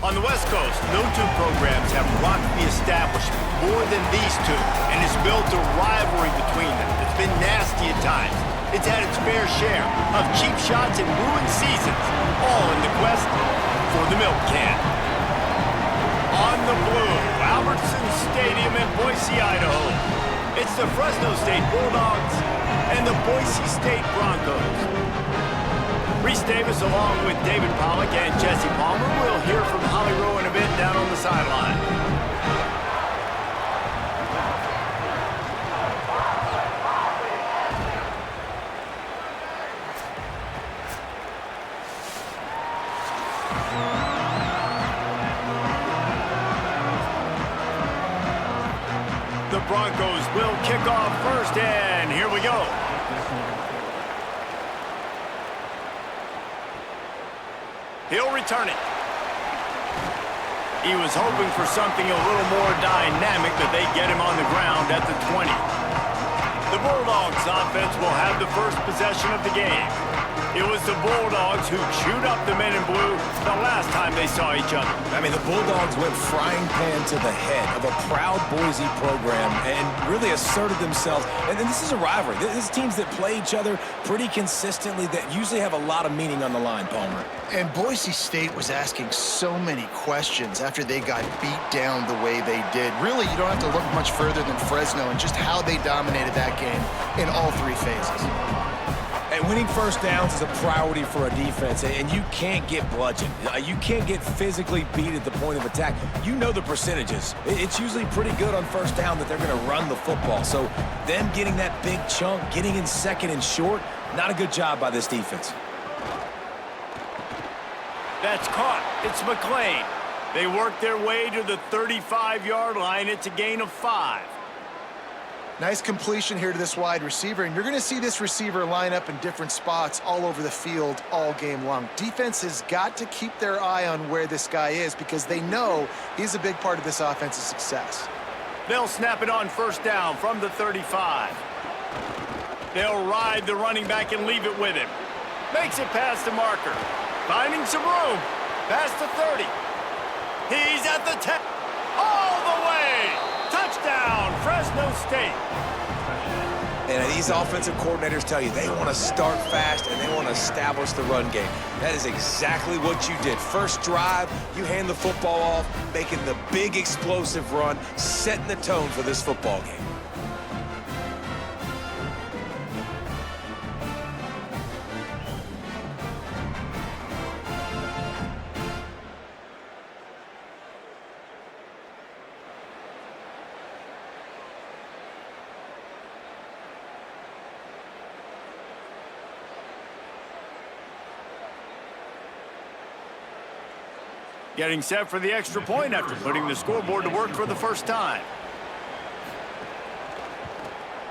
On the West Coast, no two programs have rocked the establishment more than these two, and it's built a rivalry between them that's been nasty at times. It's had its fair share of cheap shots and ruined seasons, all in the quest for the milk can. On the blue, Albertson Stadium in Boise, Idaho. It's the Fresno State Bulldogs and the Boise State Broncos. Reese Davis along with David Pollock and Jesse Palmer. We'll hear from Holly Rowe in a bit down on the sideline. The Broncos will kick off first, and here we go. He'll return it. He was hoping for something a little more dynamic, but they get him on the ground at the 20. The Bulldogs offense will have the first possession of the game. It was the Bulldogs who chewed up the men in blue the last time they saw each other. I mean, the Bulldogs went frying pan to the head of a proud Boise program and really asserted themselves. And this is a rivalry. This is teams that play each other pretty consistently that usually have a lot of meaning on the line, Palmer. And Boise State was asking so many questions after they got beat down the way they did. Really, you don't have to look much further than Fresno and just how they dominated that game in all three phases. And winning first downs is a priority for a defense, and you can't get bludgeoned. You can't get physically beat at the point of attack. You know the percentages. It's usually pretty good on first down that they're going to run the football. So them getting that big chunk, getting in second and short, not a good job by this defense. That's caught. It's McLean. They work their way to the 35-yard line. It's a gain of 5. Nice completion here to this wide receiver, and you're going to see this receiver line up in different spots all over the field all game long. Defense has got to keep their eye on where this guy is because they know he's a big part of this offense's success. They'll snap it on first down from the 35. They'll ride the running back and leave it with him. Makes it past the marker. Finding some room. Past the 30. He's at the 10. All the way. Touchdown, Fresno State. And these offensive coordinators tell you they want to start fast and they want to establish the run game. That is exactly what you did. First drive, you hand the football off, making the big explosive run, setting the tone for this football game. Getting set for the extra point after putting the scoreboard to work for the first time.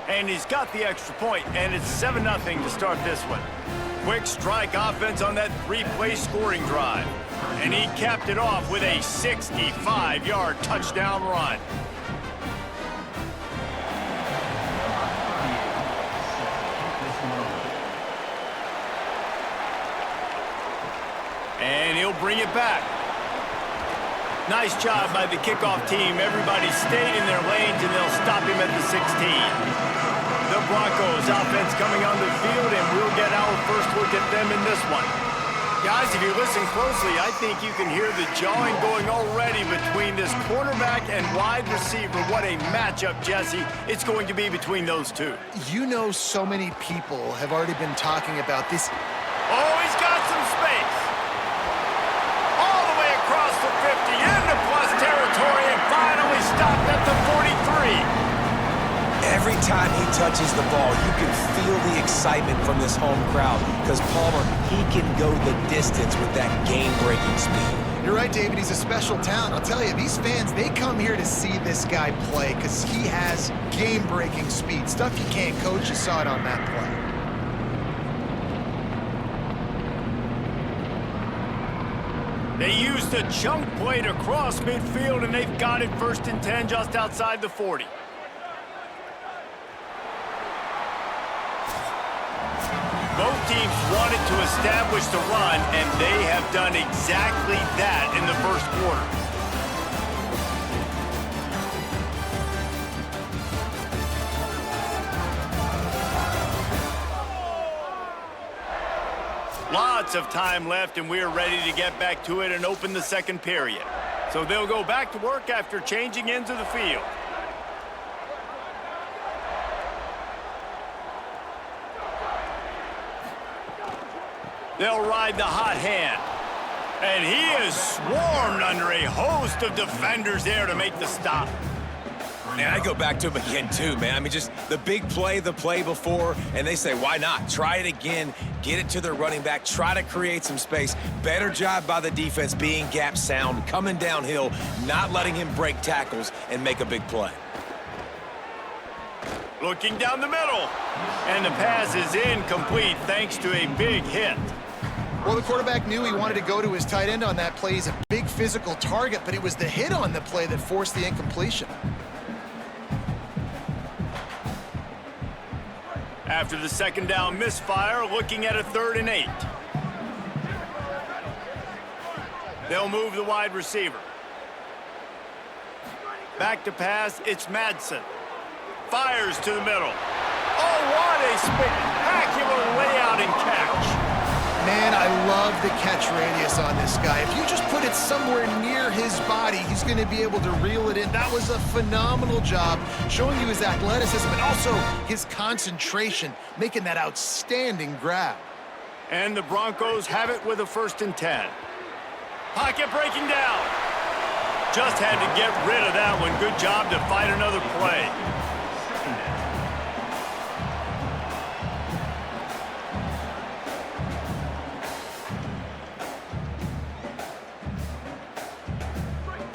And he's got the extra point, and it's 7-0 to start this one. Quick strike offense on that 3-play scoring drive. And he capped it off with a 65-yard touchdown run. And he'll bring it back. Nice job by the kickoff team. Everybody stayed in their lanes, and they'll stop him at the 16. The Broncos offense coming on the field, and we'll get our first look at them in this one. Guys, if you listen closely, I think you can hear the jawing going already between this quarterback and wide receiver. What a matchup, Jesse, it's going to be between those two. You know, so many people have already been talking about this. Oh, he's got some space. Across the 50, into plus territory, and finally stopped at the 43. Every time he touches the ball, you can feel the excitement from this home crowd because Palmer, he can go the distance with that game-breaking speed. You're right, David. He's a special talent. I'll tell you, these fans, they come here to see this guy play because he has game-breaking speed. Stuff you can't coach. You saw it on that play. They used a chunk play to cross midfield, and they've got it 1st and 10 just outside the 40. Both teams wanted to establish the run, and they have done exactly that in the first quarter. Lots of time left, and we're ready to get back to it and open the second period. So they'll go back to work after changing into the field. They'll ride the hot hand. And he is swarmed under a host of defenders there to make the stop. Man, I go back to him again, too, man. I mean, just the big play, the play before, and they say, why not? Try it again, get it to their running back, try to create some space. Better job by the defense being gap sound, coming downhill, not letting him break tackles and make a big play. Looking down the middle. And the pass is incomplete thanks to a big hit. Well, the quarterback knew he wanted to go to his tight end on that play. He's a big physical target, but it was the hit on the play that forced the incompletion. After the second down misfire, looking at a 3rd and 8. They'll move the wide receiver. Back to pass, it's Madsen. Fires to the middle. Oh, what a spectacular layout and catch. Man, I love the catch radius on this guy. If you just put it somewhere near his body, he's going to be able to reel it in. That was a phenomenal job, showing you his athleticism and also his concentration, making that outstanding grab. And the Broncos have it with a 1st and 10. Pocket breaking down. Just had to get rid of that one. Good job to fight another play.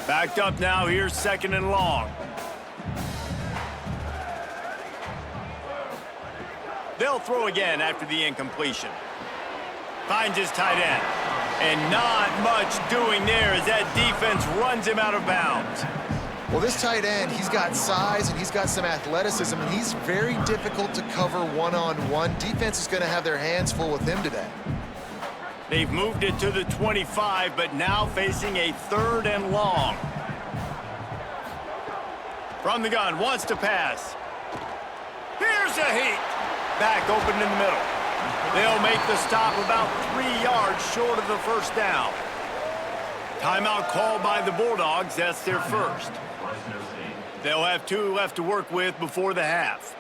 Backed up now, here's 2nd and long. They'll throw again after the incompletion. Finds his tight end. And not much doing there as that defense runs him out of bounds. Well, this tight end, he's got size and he's got some athleticism, and he's very difficult to cover one-on-one. Defense is going to have their hands full with him today. They've moved it to the 25, but now facing a 3rd and long. From the gun, wants to pass. Here's a heat. Back open in the middle. They'll make the stop about 3 yards short of the 1st down. Timeout called by the Bulldogs. That's their first. They'll have 2 left to work with before the half.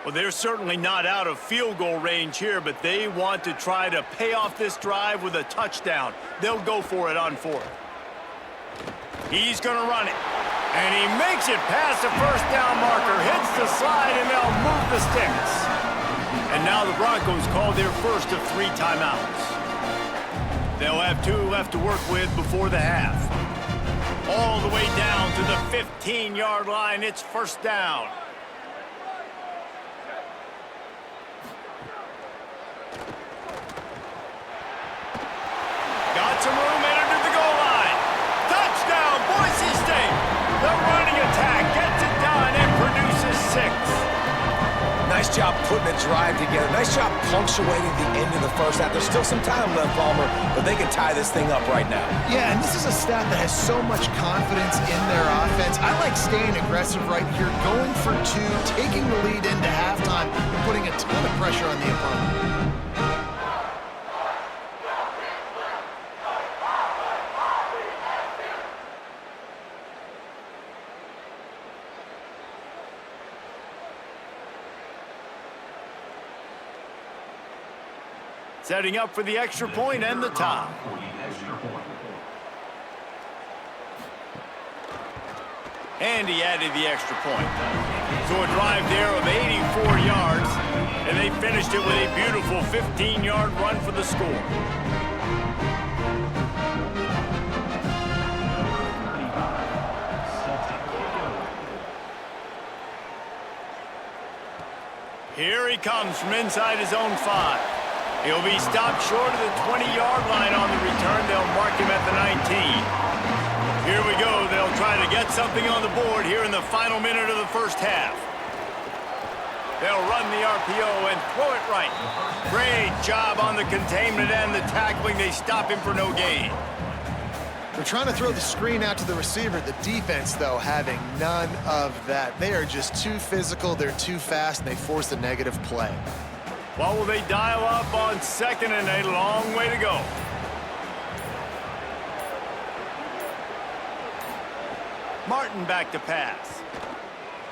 Well, they're certainly not out of field goal range here, but they want to try to pay off this drive with a touchdown. They'll go for it on 4th. He's going to run it. And he makes it past the 1st down marker, hits the slide, and they'll move the sticks. And now the Broncos call their first of 3 timeouts. They'll have 2 left to work with before the half. All the way down to the 15-yard line. It's 1st down. Got some room, entered the goal line. Touchdown, Boise State. The running attack gets it done and produces 6. Nice job putting a drive together. Nice job punctuating the end of the first half. There's still some time left, Palmer, but they can tie this thing up right now. Yeah, and this is a staff that has so much confidence in their offense. I like staying aggressive right here, going for 2, taking the lead into halftime, and putting a ton of pressure on the opponent. Setting up for the extra point and the tie. And he added the extra point. So a drive there of 84 yards, and they finished it with a beautiful 15-yard run for the score. Here he comes from inside his own 5. He'll be stopped short of the 20-yard line on the return. They'll mark him at the 19. Here we go. They'll try to get something on the board here in the final minute of the first half. They'll run the RPO and throw it right. Great job on the containment and the tackling. They stop him for no gain. They're trying to throw the screen out to the receiver. The defense, though, having none of that. They are just too physical, they're too fast, and they force a negative play. What will they dial up on 2nd and a long way to go? Martin back to pass.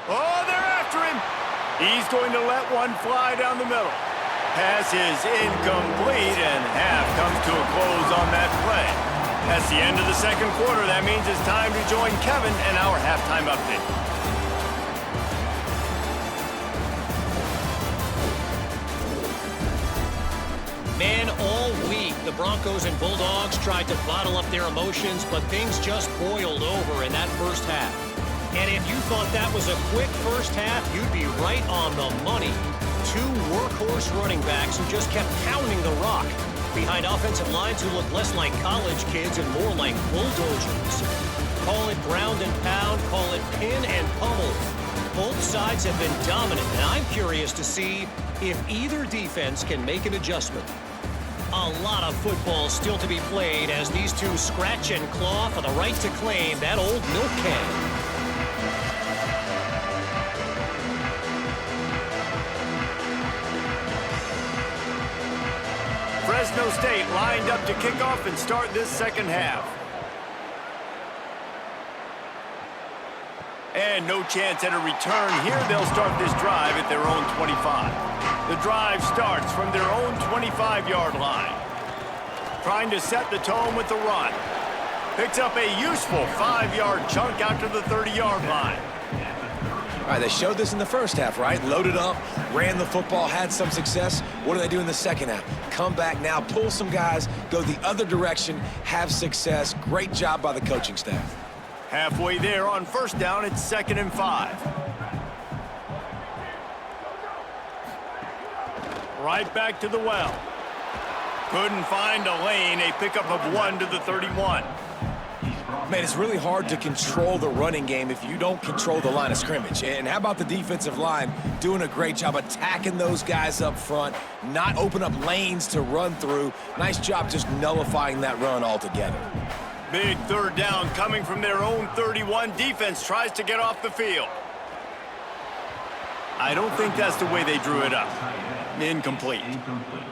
Oh, they're after him. He's going to let one fly down the middle. Pass is incomplete, and half comes to a close on that play. That's the end of the second quarter. That means it's time to join Kevin and our halftime update. Man, all week, the Broncos and Bulldogs tried to bottle up their emotions, but things just boiled over in that first half. And if you thought that was a quick first half, you'd be right on the money. Two workhorse running backs who just kept pounding the rock behind offensive lines who look less like college kids and more like bulldozers. Call it ground and pound, call it pin and pummel. Both sides have been dominant, and I'm curious to see if either defense can make an adjustment. A lot of football still to be played as these two scratch and claw for the right to claim that old milk can. Fresno State lined up to kick off and start this second half. And no chance at a return here. They'll start this drive at their own 25. The drive starts from their own 25-yard line. Trying to set the tone with the run. Picks up a useful 5-yard chunk out to the 30-yard line. All right, they showed this in the first half, right? Loaded up, ran the football, had some success. What do they do in the second half? Come back now, pull some guys, go the other direction, have success. Great job by the coaching staff. Halfway there on first down, it's 2nd and 5. Right back to the well. Couldn't find a lane, a pickup of 1 to the 31. Man, it's really hard to control the running game if you don't control the line of scrimmage. And how about the defensive line doing a great job attacking those guys up front, not open up lanes to run through. Nice job just nullifying that run altogether. Big third down coming from their own 31. Defense tries to get off the field. I don't think that's the way they drew it up. Incomplete.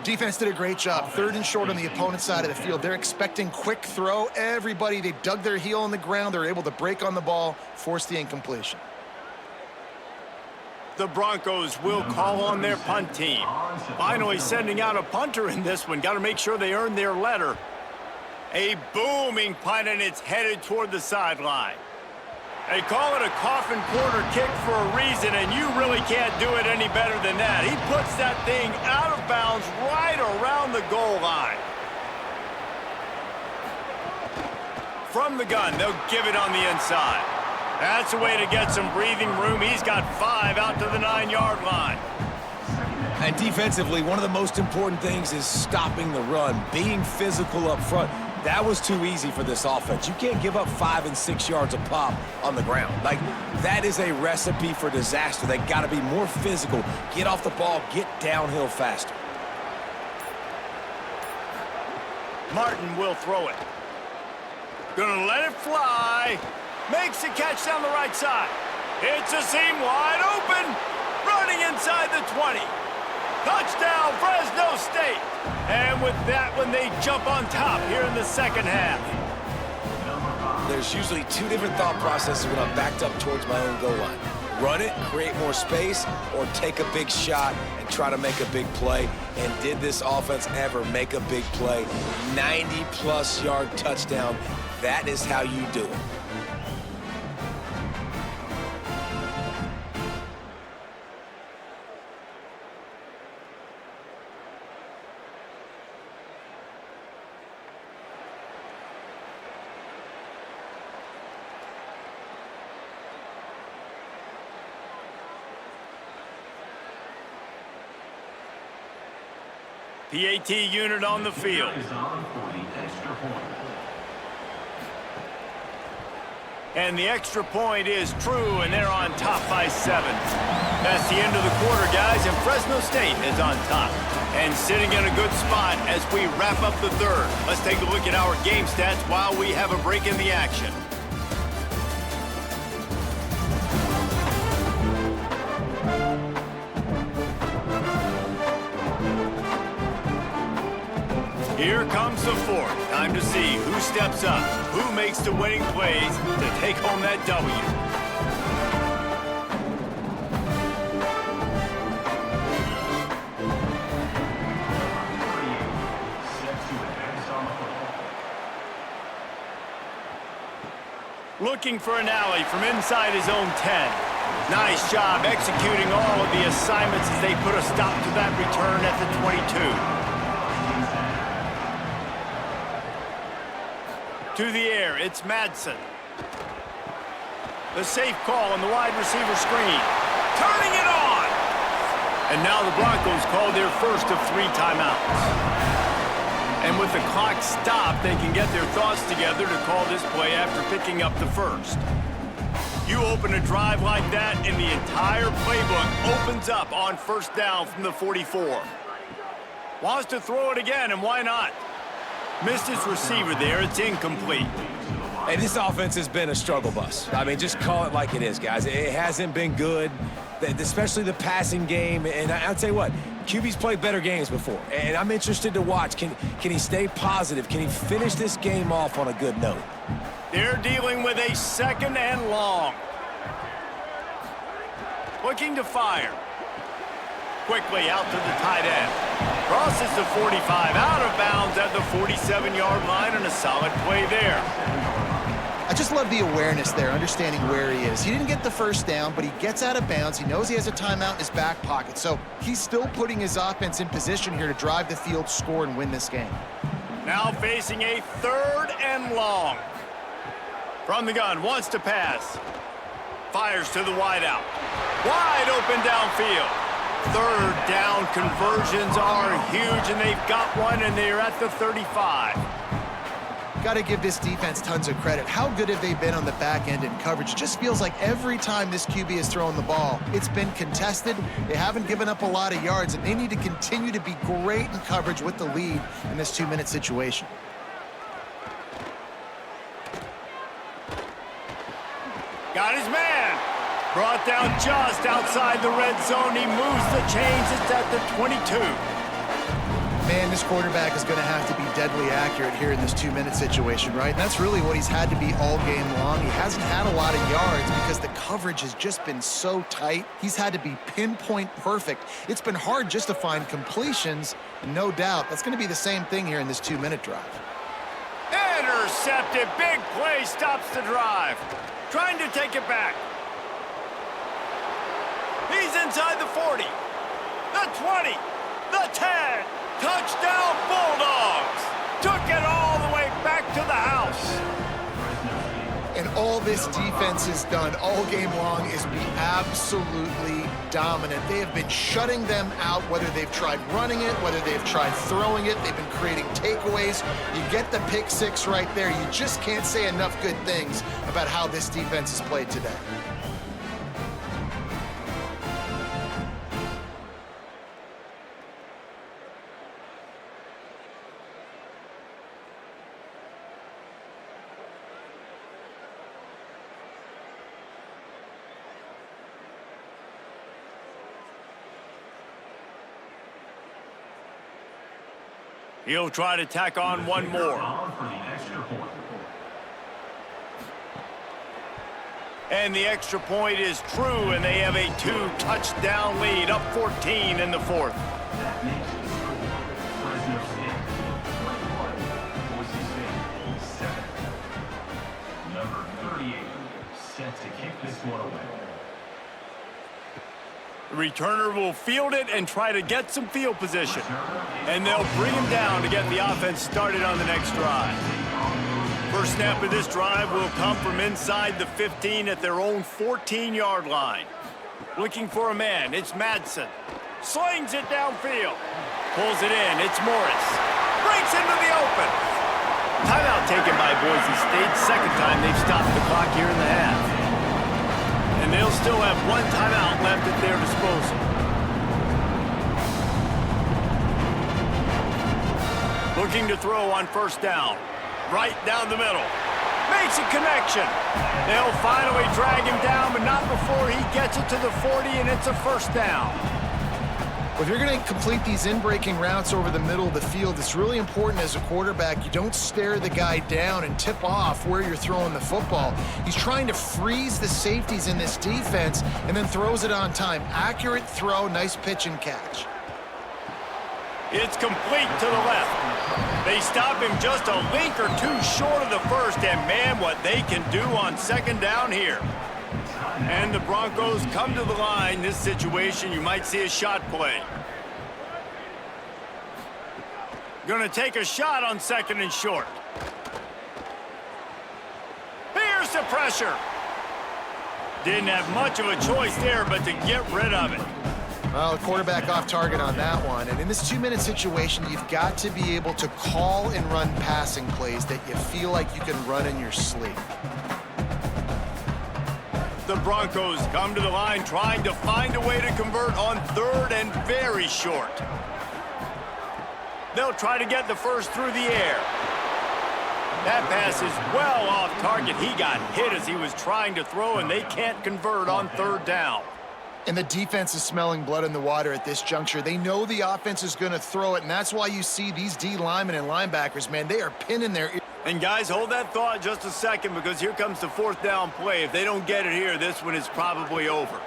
Defense did a great job. 3rd and short on the opponent's side of the field. They're expecting quick throw. Everybody, they dug their heel on the ground. They're able to break on the ball, force the incompletion. The Broncos will call on their punt team. Finally sending out a punter in this one. Got to make sure they earn their letter. A booming punt, and it's headed toward the sideline. They call it a coffin corner kick for a reason, and you really can't do it any better than that. He puts that thing out of bounds right around the goal line. From the gun, they'll give it on the inside. That's a way to get some breathing room. He's got 5 out to the 9-yard line. And defensively, one of the most important things is stopping the run, being physical up front. That was too easy for this offense. You can't give up 5 and 6 yards a pop on the ground. Like, that is a recipe for disaster. They got to be more physical, get off the ball, get downhill faster. Martin will throw it. Gonna let it fly. Makes the catch down the right side. It's a seam wide open. Running inside the 20. Touchdown, Fresno State. And with that one, they jump on top here in the second half. There's usually 2 different thought processes when I'm backed up towards my own goal line. Run it, create more space, or take a big shot and try to make a big play. And did this offense ever make a big play? 90-plus yard touchdown. That is how you do it. PAT unit on the field. And the extra point is true, and they're on top by 7. That's the end of the quarter, guys, and Fresno State is on top. And sitting in a good spot as we wrap up the third. Let's take a look at our game stats while we have a break in the action. Here comes the fourth. Time to see who steps up, who makes the winning plays to take home that W. Looking for an alley from inside his own 10. Nice job executing all of the assignments as they put a stop to that return at the 22. To the air, it's Madsen. The safe call on the wide receiver screen. Turning it on! And now the Broncos call their first of 3 timeouts. And with the clock stopped, they can get their thoughts together to call this play after picking up the first. You open a drive like that, and the entire playbook opens up on first down from the 44. Wants to throw it again, and why not? Missed his receiver there. It's incomplete. Hey, this offense has been a struggle bus. I mean, just call it like it is, guys. It hasn't been good, especially the passing game. And I'll tell you what, QB's played better games before. And I'm interested to watch. Can he stay positive? Can he finish this game off on a good note? They're dealing with a second and long. Looking to fire. Quickly out to the tight end. Crosses the 45, out of bounds at the 47-yard line, and a solid play there. I just love the awareness there, understanding where he is. He didn't get the first down, but he gets out of bounds. He knows he has a timeout in his back pocket, so he's still putting his offense in position here to drive the field, score, and win this game. Now facing a third and long. From the gun, wants to pass. Fires to the wideout. Wide open downfield. Third down conversions are huge, and they've got one, and they're at the 35. Got to give this defense tons of credit. How good have they been on the back end in coverage? It just feels like every time this QB has thrown the ball, it's been contested. They haven't given up a lot of yards, and they need to continue to be great in coverage with the lead in this 2-minute situation. Got his man. Brought down just outside the red zone. He moves the chains. It's at the 22. Man, this quarterback is going to have to be deadly accurate here in this 2-minute situation, right? And that's really what he's had to be all game long. He hasn't had a lot of yards because the coverage has just been so tight. He's had to be pinpoint perfect. It's been hard just to find completions, no doubt. That's going to be the same thing here in this 2-minute drive. Intercepted. Big play stops the drive. Trying to take it back. He's inside the 40, the 20, the 10. Touchdown Bulldogs. Took it all the way back to the house. And all this defense has done all game long is be absolutely dominant. They have been shutting them out, whether they've tried running it, whether they've tried throwing it. They've been creating takeaways. You get the pick six right there. You just can't say enough good things about how this defense has played today. He'll try to tack on one more. And the extra point is true, and they have a 2-touchdown lead, up 14 in the fourth. That makes the score Fresno State 21, Boise State 7. Number 38 set to kick this one away. The returner will field it and try to get some field position. And they'll bring him down to get the offense started on the next drive. First snap of this drive will come from inside the 15 at their own 14-yard line. Looking for a man, it's Madsen. Slings it downfield. Pulls it in, it's Morris. Breaks into the open. Timeout taken by Boise State. Second time they've stopped the clock here in the half. And And they'll still have one timeout left at their disposal. Looking to throw on first down. Right down the middle. Makes a connection. They'll finally drag him down, but not before he gets it to the 40, and it's a first down. If you're going to complete these in-breaking routes over the middle of the field, it's really important as a quarterback you don't stare the guy down and tip off where you're throwing the football. He's trying to freeze the safeties in this defense and then throws it on time. Accurate throw, nice pitch and catch. It's complete to the left. They stop him just a link or two short of the first, and man, what they can do on second down here. And the Broncos come to the line. This situation, you might see a shot play. Gonna take a shot on second and short. Here's the pressure. Didn't have much of a choice there, but to get rid of it. Well, the quarterback off target on that one. And in this 2-minute situation, you've got to be able to call and run passing plays that you feel like you can run in your sleep. The Broncos come to the line trying to find a way to convert on third and very short. They'll try to get the first through the air. That pass is well off target. He got hit as he was trying to throw, and they can't convert on third down. And the defense is smelling blood in the water at this juncture. They know the offense is going to throw it, and that's why you see these D linemen and linebackers, man, they are pinning their ears. And guys, hold that thought just a second, because here comes the fourth down play. If they don't get it here, this one is probably over.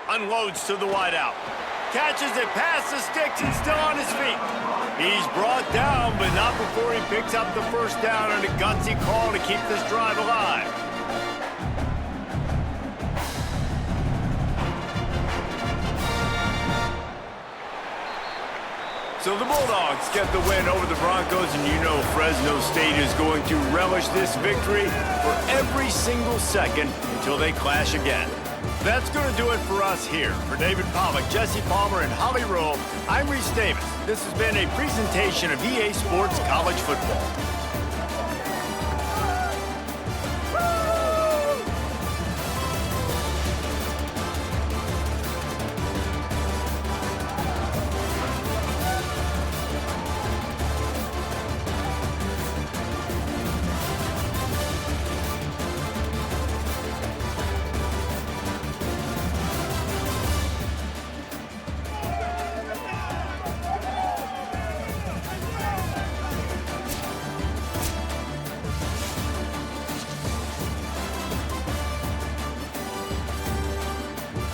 Unloads to the wideout. Catches it past the sticks and still on his feet. He's brought down, but not before he picks up the first down on a gutsy call to keep this drive alive. So the Bulldogs get the win over the Broncos, and you know Fresno State is going to relish this victory for every single second until they clash again. That's going to do it for us here. For David Pollack, Jesse Palmer, and Holly Rowe, I'm Reese Davis. This has been a presentation of EA Sports College Football.